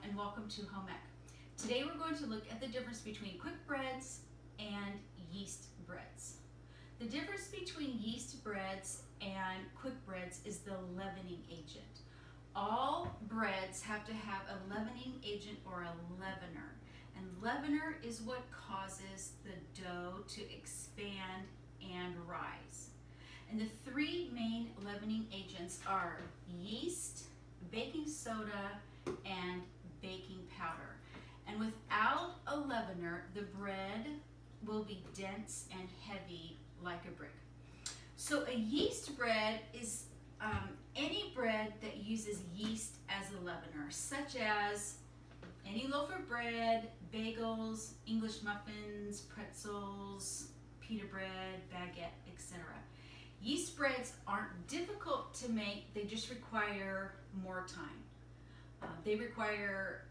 and welcome to Home Ec. Today we're going to look at the difference between quick breads and yeast breads. The difference between yeast breads and quick breads is the leavening agent. All breads have to have a leavening agent or a leavener, and leavener is what causes the dough to expand and rise. And the three main leavening agents are yeast, baking soda, and baking powder. And without a leavener, the bread will be dense and heavy like a brick. So a yeast bread is any bread that uses yeast as a leavener, such as any loaf of bread, bagels, English muffins, pretzels, pita bread, baguette, etc. Yeast breads aren't difficult to make, they just require more time. They require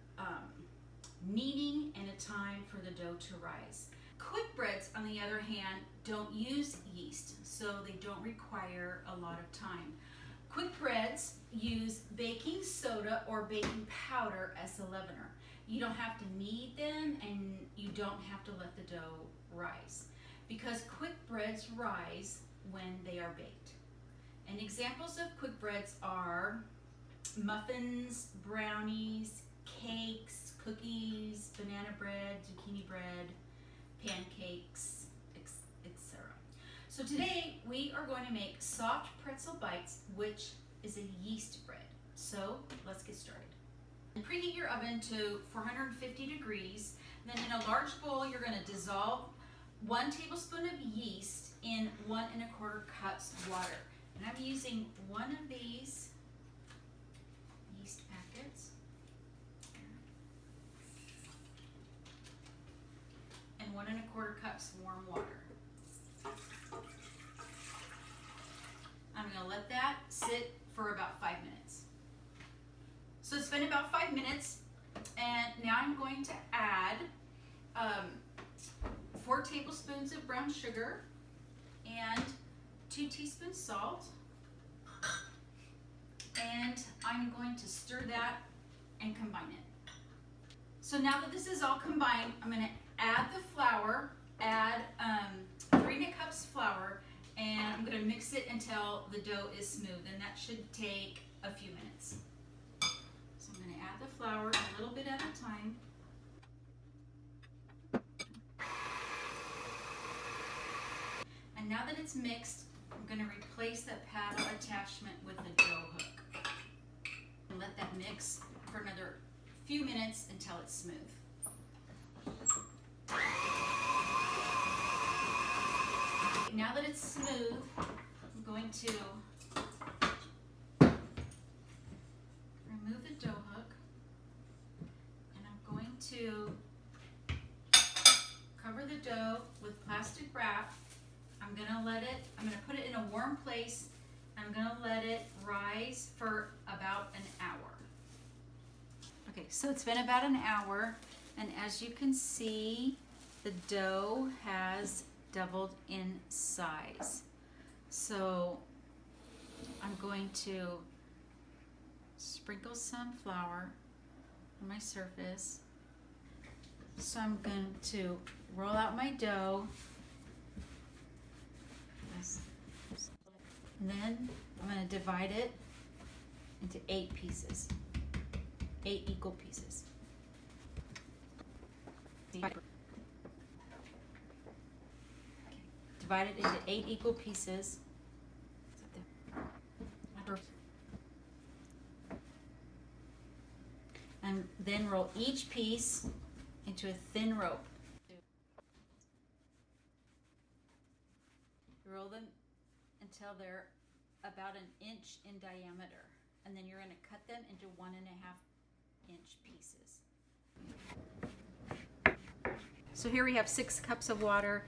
kneading and a time for the dough to rise. Quick breads, on the other hand, don't use yeast, so they don't require a lot of time. Quick breads use baking soda or baking powder as a leavener. You don't have to knead them and you don't have to let the dough rise, because quick breads rise when they are baked. And examples of quick breads are muffins, brownies, cakes, cookies, banana bread, zucchini bread, pancakes, etc. So today we are going to make soft pretzel bites, which is a yeast bread. So let's get started. Preheat your oven to 450 degrees. Then in a large bowl, you're going to dissolve 1 tablespoon of yeast in 1 1/4 cups water. And I'm using one of these yeast packets and 1 1/4 cups warm water. I'm going to let that sit for about 5 minutes. So it's been about 5 minutes, and now I'm going to add 4 tablespoons of brown sugar and 2 teaspoons salt, and I'm going to stir that and combine it. So now that this is all combined, I'm going to add the flour, add 3 cups flour, and I'm going to mix it until the dough is smooth, and that should take a few minutes. So I'm going to add the flour a little bit at a time. And now that it's mixed, I'm going to replace that paddle attachment with the dough hook. And let that mix for another few minutes until it's smooth. Now that it's smooth, I'm going to remove the dough hook, and I'm going to cover the dough with plastic wrap. I'm going to put it in a warm place. I'm going to let it rise for about an hour. Okay, so it's been about an hour, and as you can see, the dough has doubled in size. So I'm going to sprinkle some flour on my surface. So I'm going to roll out my dough. And then I'm going to divide it into 8 pieces, 8 equal pieces. Divide it into 8 equal pieces. And then roll each piece into a thin rope. Roll them until they're about 1 inch in diameter, and then you're going to cut them into 1 1/2 inch pieces. So here we have 6 cups of water,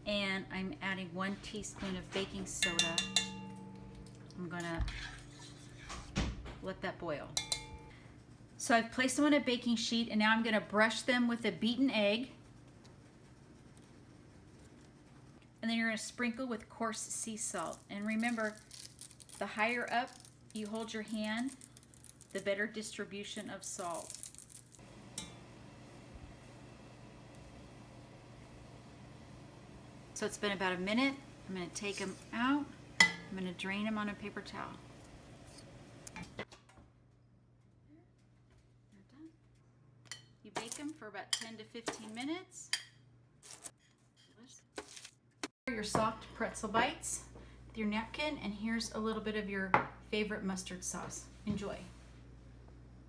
and I'm adding 1 teaspoon of baking soda. I'm going to let that boil. So I've placed them on a baking sheet, and now I'm going to brush them with a beaten egg. And then you're going to sprinkle with coarse sea salt. And remember, the higher up you hold your hand, the better distribution of salt. So it's been about a minute. I'm going to take them out. I'm going to drain them on a paper towel. They're done. You bake them for about 10 to 15 minutes. Your soft pretzel bites with your napkin, and here's a little bit of your favorite mustard sauce. Enjoy.